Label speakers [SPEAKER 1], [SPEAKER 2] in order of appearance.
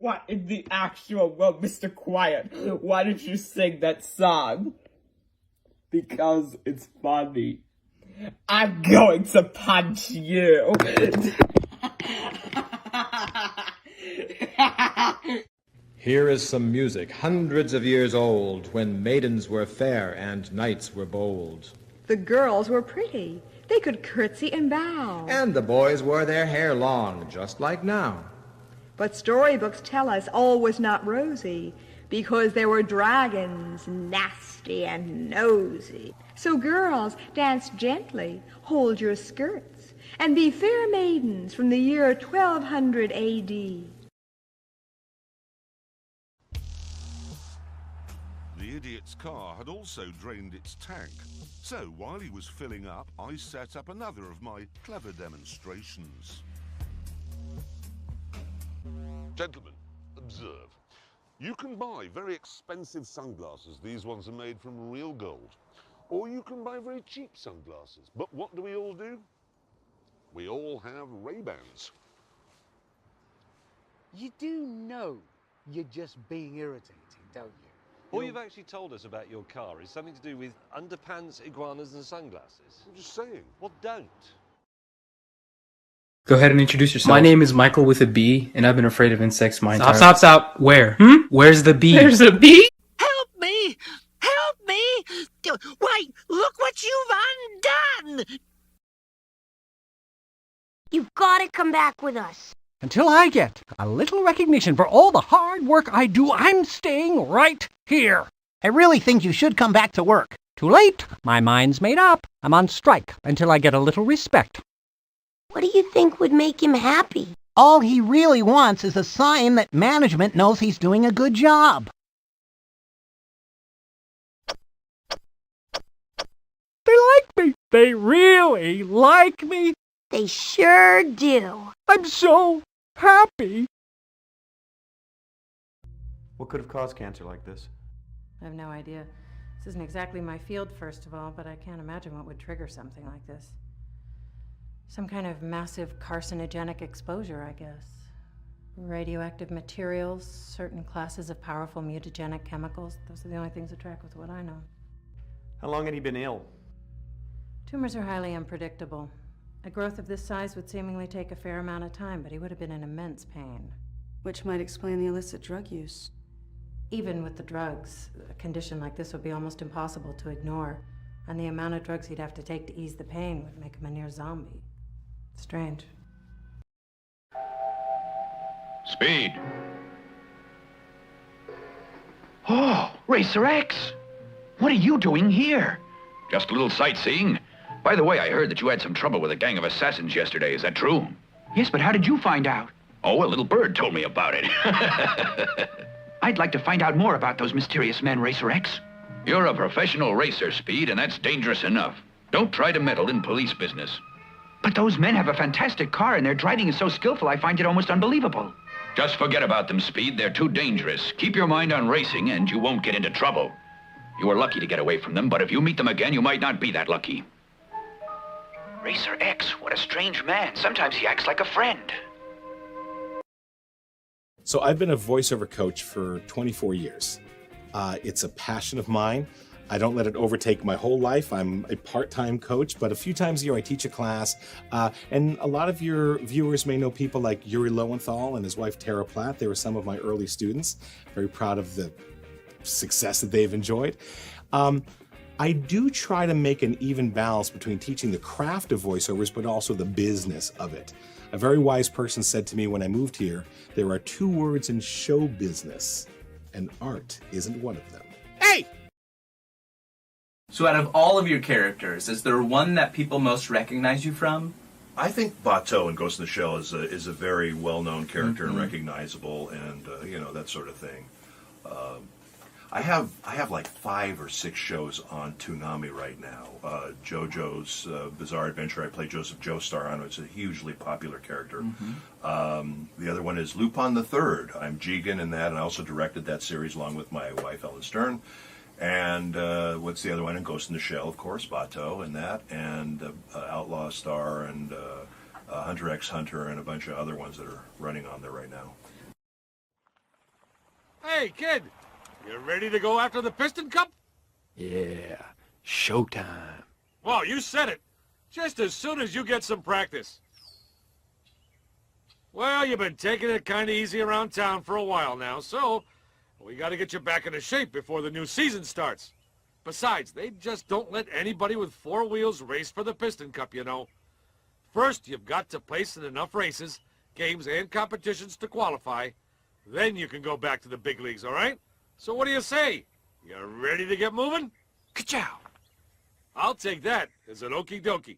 [SPEAKER 1] What in the actual world, Mr. Quiet? Why did you sing that song? Because it's funny. I'm going to punch you.
[SPEAKER 2] Here is some music hundreds of years old, when maidens were fair and knights were bold.
[SPEAKER 3] The girls were pretty. They could curtsy and bow.
[SPEAKER 2] And the boys wore their hair long, just like now.
[SPEAKER 3] But storybooks tell us all was not rosy, because there were dragons, nasty and nosy. So girls, dance gently, hold your skirts, and be fair maidens from the year 1200 A.D.
[SPEAKER 4] The idiot's car had also drained its tank. So while he was filling up, I set up another of my clever demonstrations. Gentlemen, observe. You can buy very expensive sunglasses. These ones are made from real gold. Or you can buy very cheap sunglasses. But what do? We all have Ray-Bans.
[SPEAKER 5] You do know you're just being irritating, don't you?
[SPEAKER 6] All you've actually told us about your car is something to do with underpants, iguanas, and sunglasses.
[SPEAKER 4] I'm just saying.
[SPEAKER 6] Well, don't.
[SPEAKER 7] Go ahead and introduce yourself.
[SPEAKER 8] My name is Michael with a B, and I've been afraid of insects my entire life.
[SPEAKER 7] Stop. Where?
[SPEAKER 8] Where's the bee?
[SPEAKER 7] There's a bee?
[SPEAKER 5] Help me! Help me! Why, look what you've undone!
[SPEAKER 9] You've got to come back with us.
[SPEAKER 10] Until I get a little recognition for all the hard work I do, I'm staying right here.
[SPEAKER 11] I really think you should come back to work.
[SPEAKER 10] Too late. My mind's made up. I'm on strike until I get a little respect.
[SPEAKER 9] What do you think would make him happy?
[SPEAKER 11] All he really wants is a sign that management knows he's doing a good job.
[SPEAKER 10] They like me. They really like me.
[SPEAKER 9] They sure do.
[SPEAKER 10] I'm so happy.
[SPEAKER 12] What could have caused cancer like this?
[SPEAKER 13] I have no idea. This isn't exactly my field, first of all, but I can't imagine what would trigger something like this. Some kind of massive carcinogenic exposure, I guess. Radioactive materials, certain classes of powerful mutagenic chemicals. Those are the only things that track with what I know.
[SPEAKER 12] How long had he been ill?
[SPEAKER 13] Tumors are highly unpredictable. A growth of this size would seemingly take a fair amount of time, but he would have been in immense pain.
[SPEAKER 14] Which might explain the illicit drug use.
[SPEAKER 13] Even with the drugs, a condition like this would be almost impossible to ignore, and the amount of drugs he'd have to take to ease the pain would make him a near zombie. Strange.
[SPEAKER 15] Speed. Oh, Racer X! What are you doing here? Just a little sightseeing. By the way, I heard that you had some trouble with a gang of assassins yesterday. Is that true?
[SPEAKER 16] Yes, but how did you find out?
[SPEAKER 15] Oh, a little bird told me about it.
[SPEAKER 16] I'd like to find out more about those mysterious men, Racer X.
[SPEAKER 15] You're a professional racer, Speed, and that's dangerous enough. Don't try to meddle in police business.
[SPEAKER 16] But those men have a fantastic car, and their driving is so skillful, I find it almost unbelievable.
[SPEAKER 15] Just forget about them, Speed. They're too dangerous. Keep your mind on racing, and you won't get into trouble. You were lucky to get away from them, but if you meet them again, you might not be that lucky.
[SPEAKER 16] Racer X, what a strange man. Sometimes he acts like a friend.
[SPEAKER 17] So I've been a voiceover coach for 24 years. It's a passion of mine. I don't let it overtake my whole life. I'm a part-time coach, but a few times a year I teach a class. And a lot of your viewers may know people like Yuri Lowenthal and his wife Tara Platt. They were some of my early students. Very proud of the success that they've enjoyed. I do try to make an even balance between teaching the craft of voiceovers, but also the business of it. A very wise person said to me when I moved here, there are two words in show business, and art isn't one of them. Hey!
[SPEAKER 18] So out of all of your characters, is there one that people most recognize you from?
[SPEAKER 19] I think Bateau in Ghost in the Shell is a very well-known character and recognizable, and that sort of thing. I have like 5 or 6 shows on Toonami right now. JoJo's Bizarre Adventure, I play Joseph Joestar on it. It's a hugely popular character. The other one is Lupin the Third. I'm Jigen in that, and I also directed that series along with my wife Ellen Stern. And what's the other one? And Ghost in the Shell, of course, Bateau in that, and Outlaw Star, and Hunter x Hunter, and a bunch of other ones that are running on there right now.
[SPEAKER 7] Hey, kid, you ready to go after the Piston Cup?
[SPEAKER 20] Yeah, showtime.
[SPEAKER 7] Well, you said it. Just as soon as you get some practice. Well, you've been taking it kind of easy around town for a while now, so we got to get you back into shape before the new season starts. Besides, they just don't let anybody with 4 wheels race for the Piston Cup, you know. First, you've got to place in enough races, games, and competitions to qualify. Then you can go back to the big leagues, all right? So what do you say? You ready to get moving? Ka-chow! I'll take that as an okie dokie.